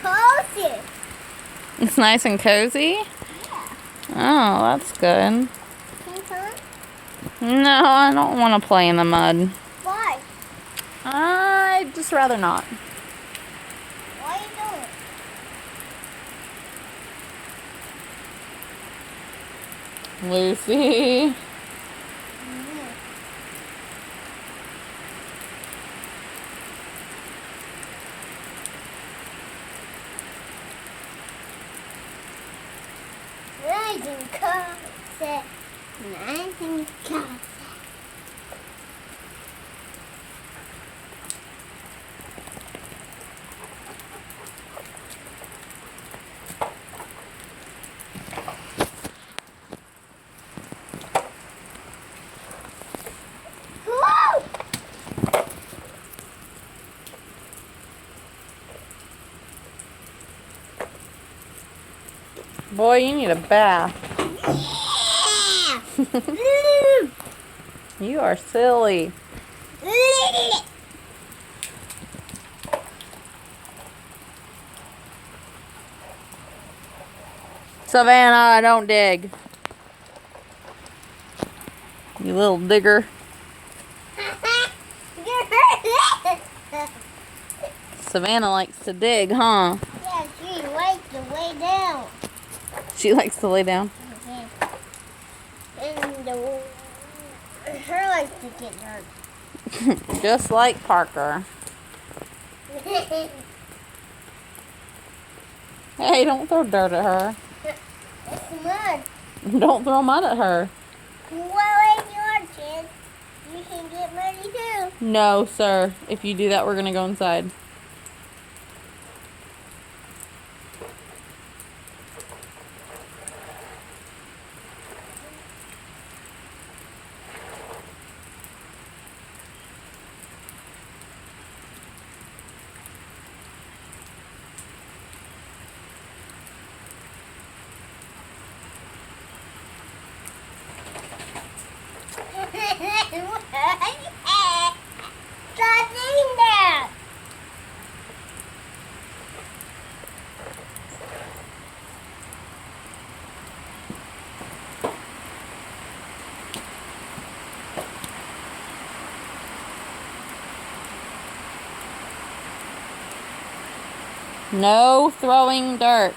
cozy. It's nice and cozy? Yeah. Oh, that's good. Can you come? No, I don't want to play in the mud. Why? I'd just rather not. Why you doing? Lucy. Nice and cozy. Nice and cozy. Whoa! Boy, you need a bath. You are silly. Savannah, don't dig. You little digger. Savannah likes to dig, huh? Yeah, she likes to lay down. She likes to lay down. And her likes to get hurt. Just like Parker. Hey, don't throw dirt at her. It's mud. Don't throw mud at her. Well, if your kid, you can get muddy too. No, sir. If you do that, we're going to go inside. Stop doing that. No throwing dirt.